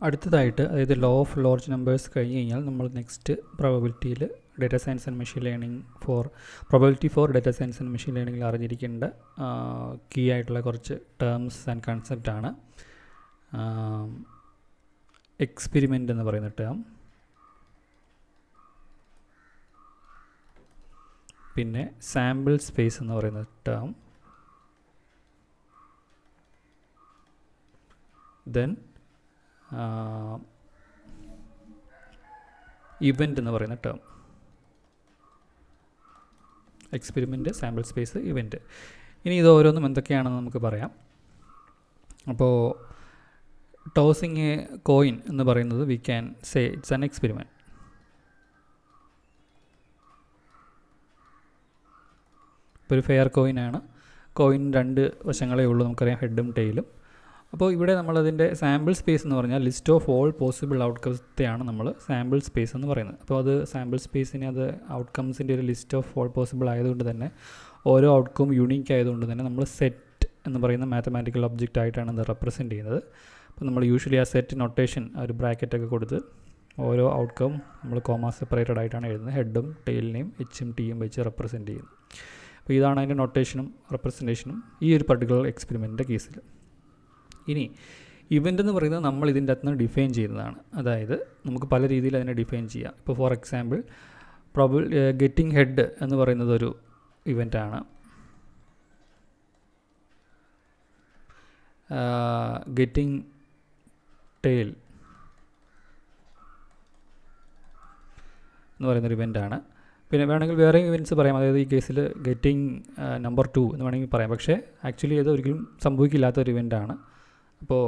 അടുത്തതായിട്ട് അതായത് law of large numbers കഴിഞ്ഞ് കഴിഞ്ഞാൽ നമ്മൾ നെക്സ്റ്റ് പ്രോബബിലിറ്റിയിൽ data science and machine learning probability for data science and machine ലേണിംഗിൽ അറിഞ്ഞിരിക്കേണ്ട കീ ആയിട്ടുള്ള കുറച്ച് ടേംസ് ആൻഡ് കൺസെപ്റ്റാണ് എക്സ്പെരിമെൻ്റ് എന്ന് പറയുന്ന ടേം, പിന്നെ സാമ്പിൾ സ്പേസ് എന്ന് പറയുന്ന ടേം, ദെൻ ഇവൻ്റ് എന്ന് പറയുന്ന term. Experiment, sample space, event. ഇനി ഇത് ഓരോന്നും എന്തൊക്കെയാണെന്ന് നമുക്ക് പറയാം. അപ്പോൾ ടോസിങ് എ കോയിൻ എന്ന് പറയുന്നത് we can say it's an experiment. ഇപ്പോൾ ഒരു ഫെയർ കോയിനാണ്. കോയിൻ രണ്ട് വശങ്ങളേ ഉള്ളൂ, നമുക്കറിയാം, ഹെഡും ടെയിലും. അപ്പോൾ ഇവിടെ നമ്മളതിൻ്റെ സാമ്പിൾ സ്പേസ് എന്ന് പറഞ്ഞാൽ ലിസ്റ്റ് ഓഫ് ഓൾ പോസിബിൾ ഔട്ട്കംസത്തെയാണ് നമ്മൾ സാമ്പിൾ സ്പേസ് എന്ന് പറയുന്നത്. അപ്പോൾ അത് സാമ്പിൾ സ്പേസിന് അത് ഔട്ട്കംസിൻ്റെ ഒരു ലിസ്റ്റ് ഓഫ് ഓൾ പോസിബിൾ ആയതുകൊണ്ട് തന്നെ ഓരോ ഔട്ട്കം യുണീക്ക് ആയതുകൊണ്ട് തന്നെ നമ്മൾ സെറ്റ് എന്ന് പറയുന്ന മാത്തമാറ്റിക്കൽ ഒബ്ജക്റ്റ് ആയിട്ടാണ് അത് റെപ്രസെൻറ്റ് ചെയ്യുന്നത്. അപ്പോൾ നമ്മൾ യൂഷ്വലി ആ സെറ്റ് നൊട്ടേഷൻ ഒരു ബ്രാക്കറ്റൊക്കെ കൊടുത്ത് ഓരോ ഔട്ട്കം നമ്മൾ കോമ സെപ്പറേറ്റഡ് ആയിട്ടാണ് എഴുതുന്നത്. ഹെഡും ടെയിലിനെയും എച്ചും ടിയും വെച്ച് റെപ്രസെൻറ്റ് ചെയ്യുന്നത്. അപ്പോൾ ഇതാണ് അതിൻ്റെ നൊട്ടേഷനും റെപ്രസെൻറ്റേഷനും ഈ ഒരു പർട്ടിക്കുലർ എക്സ്പെരിമെൻറ്റിൻ്റെ കേസിൽ. ഇനി ഇവൻ്റ് എന്ന് പറയുന്നത് നമ്മൾ ഇതിൻ്റെ അകത്ത് നിന്ന് ഡിഫൈൻ ചെയ്യുന്നതാണ്. അതായത് നമുക്ക് പല രീതിയിൽ അതിനെ ഡിഫൈൻ ചെയ്യാം. ഇപ്പോൾ ഫോർ എക്സാമ്പിൾ ഗെറ്റിംഗ് ഹെഡ് എന്ന് പറയുന്നത് ഒരു ഇവൻ്റാണ്. ഗെറ്റിംഗ് ടെയിൽ എന്ന് പറയുന്നൊരു ഇവൻ്റാണ്. പിന്നെ വേണമെങ്കിൽ വേറെയും ഇവൻറ്റ്സ് പറയാം. അതായത് ഈ കേസിൽ ഗെറ്റിംഗ് നമ്പർ 2 എന്ന് വേണമെങ്കിൽ പറയാം. പക്ഷേ ആക്ച്വലി അത് ഒരിക്കലും സംഭവിക്കില്ലാത്തൊരു ഇവൻ്റാണ്. അപ്പോൾ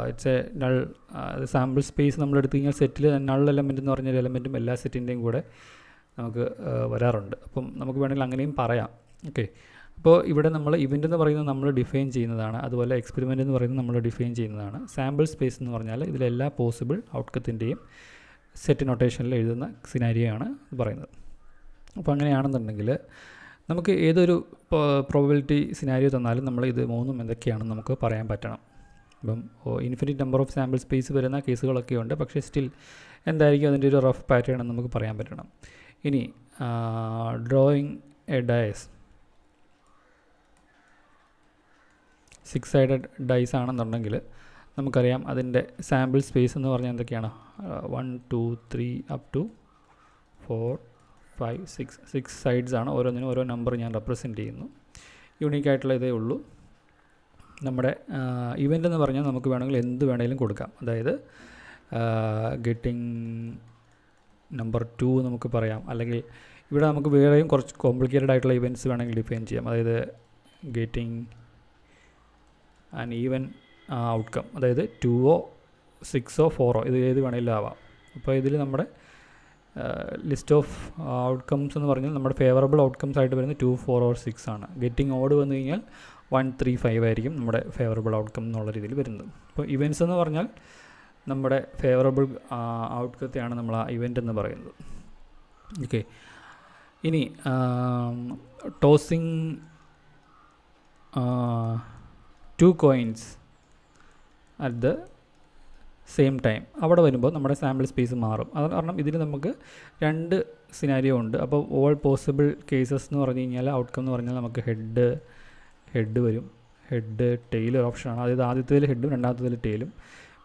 it's A null sample space നമ്മൾ എടുത്തു കഴിഞ്ഞാൽ സെറ്റിൽ നൾ എലമെൻറ്റ് എന്ന് പറഞ്ഞൊരു എലമെൻറ്റും എല്ലാ സെറ്റിൻ്റെയും കൂടെ നമുക്ക് വരാറുണ്ട്. അപ്പം നമുക്ക് വേണമെങ്കിൽ അങ്ങനെയും പറയാം. ഓക്കെ, അപ്പോൾ ഇവിടെ നമ്മൾ ഇവൻ്റ് എന്ന് പറയുന്നത് നമ്മൾ ഡിഫൈൻ ചെയ്യുന്നതാണ്. അതുപോലെ എക്സ്പെരിമെൻ്റ് എന്ന് പറയുന്നത് നമ്മൾ ഡിഫൈൻ ചെയ്യുന്നതാണ്. സാമ്പിൾ സ്പേസ് എന്ന് പറഞ്ഞാൽ ഇതിലെല്ലാ പോസിബിൾ ഔട്ട്കത്തിൻ്റെയും സെറ്റ് നൊട്ടേഷനിൽ എഴുതുന്ന സിനാരിയോയാണ് ഇത് പറയുന്നത്. അപ്പോൾ അങ്ങനെയാണെന്നുണ്ടെങ്കിൽ നമുക്ക് ഏതൊരു പ്രോബബിലിറ്റി സിനാരിയോ തന്നാലും നമ്മൾ ഇത് മൂന്നും എന്തൊക്കെയാണെന്ന് നമുക്ക് പറയാൻ പറ്റണം. ഇപ്പം infinite number of sample space വരുന്ന കേസുകളൊക്കെ ഉണ്ട്. പക്ഷേ സ്റ്റിൽ എന്തായിരിക്കും അതിൻ്റെ ഒരു റഫ് പാറ്റേൺ എന്ന് നമുക്ക് പറയാൻ പറ്റണം. ഇനി drawing a dice 6 sided dice ആണെന്നുണ്ടെങ്കിൽ നമുക്കറിയാം അതിൻ്റെ സാമ്പിൾ സ്പേസ് എന്ന് പറഞ്ഞാൽ എന്തൊക്കെയാണ്? 1 2 3 അപ് ടു 4 5 6 സൈഡ്സ് ആണ്. ഓരോന്നിനും ഓരോ നമ്പർ ഞാൻ റെപ്രസെൻറ്റ് ചെയ്യുന്നു. യൂണീക്കായിട്ടുള്ള ഇതേ ഉള്ളൂ. നമ്മുടെ ഇവൻ്റ് എന്ന് പറഞ്ഞാൽ നമുക്ക് വേണമെങ്കിൽ എന്ത് വേണമെങ്കിലും കൊടുക്കാം. അതായത് ഗെറ്റിംഗ് നമ്പർ 2 നമുക്ക് പറയാം. അല്ലെങ്കിൽ ഇവിടെ നമുക്ക് വേറെയും കുറച്ച് കോംപ്ലിക്കേറ്റഡ് ആയിട്ടുള്ള ഇവൻറ്റ്സ് വേണമെങ്കിൽ ഡിഫൈൻ ചെയ്യാം. അതായത് ഗെറ്റിംഗ് ആൻ ഈവൻ ഔട്ട്കം, അതായത് 2ഓ 6ഓ 4ഓ ഇത് ഏത് വേണമെങ്കിലും ആവാം. അപ്പോൾ ഇതിൽ നമ്മുടെ ലിസ്റ്റ് ഓഫ് ഔട്ട്കംസ് എന്ന് പറഞ്ഞാൽ നമ്മുടെ ഫേവറബിൾ ഔട്ട്കംസ് ആയിട്ട് വരുന്നത് 2 4 or 6 ആണ്. ഗെറ്റിംഗ് ഓഡ് വന്നു കഴിഞ്ഞാൽ 1 3 5 ആയിരിക്കും നമ്മുടെ ഫേവറബിൾ ഔട്ട്കം എന്നുള്ള രീതിയിൽ വരുന്നത്. അപ്പോൾ ഇവൻറ്റ്സ് എന്ന് പറഞ്ഞാൽ നമ്മുടെ ഫേവറബിൾ ഔട്ട്കത്തെയാണ് നമ്മൾ ആ ഇവൻ്റ് എന്ന് പറയുന്നത്. ഓക്കെ, ഇനി tossing 2 coins at the same time അവിടെ വരുമ്പോൾ നമ്മുടെ സാമ്പിൾ സ്പേസ് മാറും. അത് കാരണം ഇതിൽ നമുക്ക് 2 സിനാരിയോ ഉണ്ട്. അപ്പോൾ ഓൾ പോസിബിൾ കേസസ് എന്ന് പറഞ്ഞു കഴിഞ്ഞാൽ ഔട്ട്കം എന്ന് പറഞ്ഞാൽ നമുക്ക് ഹെഡ് വരും, ഹെഡ് ടെയിൽ ഒരു ഓപ്ഷനാണ്. അതായത് ആദ്യത്തേതിൽ ഹെഡും രണ്ടാമത്തേതിൽ ടെയിലും.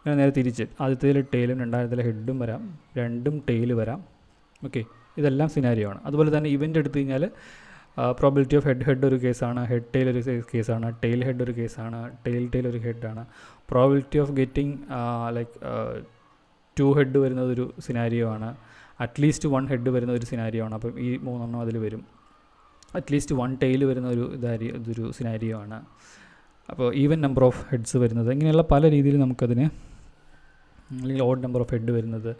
പിന്നെ നേരെ തിരിച്ച് ആദ്യത്തേതിൽ ടെയിലും രണ്ടാമത്തേതിൽ ഹെഡും വരാം, രണ്ടും ടെയിൽ വരാം. ഓക്കെ, ഇതെല്ലാം സിനാരിയോ ആണ്. അതുപോലെ തന്നെ ഇവൻ്റ് എടുത്തു കഴിഞ്ഞാൽ പ്രോബിലിറ്റി ഓഫ് ഹെഡ് ഒരു കേസാണ്, ഹെഡ് ടെയിൽ ഒരു കേസാണ്, ടെയിൽ ഹെഡ് ഒരു കേസാണ്, ടെയിൽ ഒരു ഹെഡാണ്. Probability of getting like 2 head വരുന്നതൊരു സിനാരിയോ ആണ്, അറ്റ്ലീസ്റ്റ് 1 ഹെഡ് വരുന്ന ഒരു സിനാരിയോ ആണ്. അപ്പം ഈ 3 അതിൽ വരും. അറ്റ്ലീസ്റ്റ് 1 ടെയിൽ വരുന്ന ഇതൊരു സിനാരിയോ ആണ്. അപ്പോൾ ഈവൻ നമ്പർ ഓഫ് ഹെഡ്സ് വരുന്നത്, ഇങ്ങനെയുള്ള പല രീതിയിൽ നമുക്കതിന്, അല്ലെങ്കിൽ ഓഡ് നമ്പർ ഓഫ് ഹെഡ് വരുന്നത്,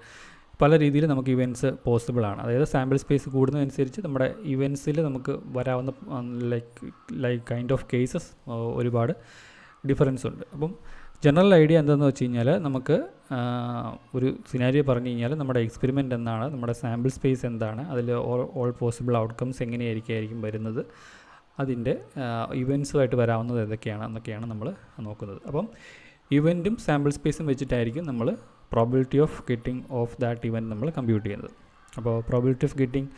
പല രീതിയിൽ നമുക്ക് ഇവൻറ്റ്സ് പോസിബിൾ ആണ്. അതായത് സാമ്പിൾ സ്പേസ് കൂടുന്നതനുസരിച്ച് നമ്മുടെ ഇവൻറ്റ്സിൽ നമുക്ക് വരാവുന്ന ലൈക്ക് കൈൻഡ് ഓഫ് കേസസ് ഒരുപാട് ഡിഫറൻസ് ഉണ്ട്. അപ്പം ജനറൽ ഐഡിയ എന്താണെന്ന് വെച്ച് കഴിഞ്ഞാൽ നമുക്ക് ഒരു സിനാരിയോ പറഞ്ഞു കഴിഞ്ഞാൽ നമ്മുടെ എക്സ്പെരിമെൻ്റ് എന്താണ്, നമ്മുടെ സാമ്പിൾ സ്പേസ് എന്താണ്, അതിൽ ഓൾ പോസിബിൾ ഔട്ട്കംസ് എങ്ങനെയായിരിക്കും വരുന്നത്, അതിൻ്റെ ഇവൻറ്റ്സുമായിട്ട് വരാവുന്നത് ഏതൊക്കെയാണ് എന്നൊക്കെയാണ് നമ്മൾ നോക്കുന്നത്. അപ്പം ഇവൻറ്റും സാമ്പിൾ സ്പേസും വെച്ചിട്ടായിരിക്കും നമ്മൾ probability of getting off that event നമ്മൾ കമ്പ്യൂട്ട് ചെയ്യുന്നത്. അപ്പോൾ പ്രോബിലിറ്റി ഓഫ് ഗെറ്റിംഗ്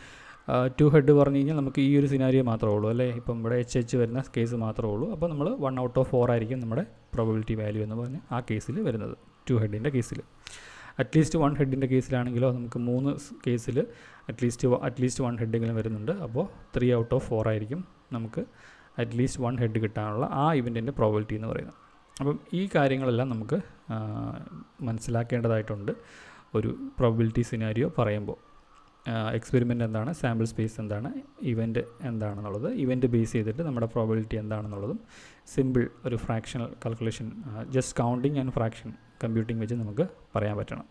2 ഹെഡ് പറഞ്ഞു കഴിഞ്ഞാൽ നമുക്ക് ഈ ഒരു സിനാരിയോ മാത്രമേ ഉള്ളൂ അല്ലേ. ഇപ്പം ഇവിടെ HH വരുന്ന കേസ് മാത്രമേ ഉള്ളൂ. അപ്പോൾ നമ്മൾ 1 ഔട്ട് ഓഫ് 4 ആയിരിക്കും നമ്മുടെ പ്രോബിലിറ്റി വാല്യൂ എന്ന് പറഞ്ഞ് ആ കേസിൽ വരുന്നത് 2 ഹെഡിൻ്റെ കേസിൽ. അറ്റ്ലീസ്റ്റ് 1 ഹെഡിൻ്റെ കേസിലാണെങ്കിലോ നമുക്ക് 3 കേസിൽ അറ്റ്ലീസ്റ്റ് 1 ഹെഡെങ്കിലും വരുന്നുണ്ട്. അപ്പോൾ 3 ഔട്ട് ഓഫ് 4 ആയിരിക്കും നമുക്ക് അറ്റ്ലീസ്റ്റ് 1 ഹെഡ് കിട്ടാനുള്ള ആ ഇവൻറ്റിൻ്റെ പ്രോബിലിറ്റി എന്ന് പറയുന്നത്. അപ്പം ഈ കാര്യങ്ങളെല്ലാം നമുക്ക് മനസ്സിലാക്കേണ്ടതായിട്ടുണ്ട് ഒരു പ്രോബിലിറ്റി സിനാരിയോ പറയുമ്പോൾ. എക്സ്പെരിമെൻ്റ് എന്താണ്, സാമ്പിൾ സ്പേസ് എന്താണ്, ഇവൻറ്റ് എന്താണെന്നുള്ളത്, ഇവൻറ്റ് ബേസ് ചെയ്തിട്ട് നമ്മുടെ പ്രോബിലിറ്റി എന്താണെന്നുള്ളതും സിമ്പിൾ ഒരു fractional calculation, just counting and fraction computing വെച്ച് നമുക്ക് പറയാൻ പറ്റണം.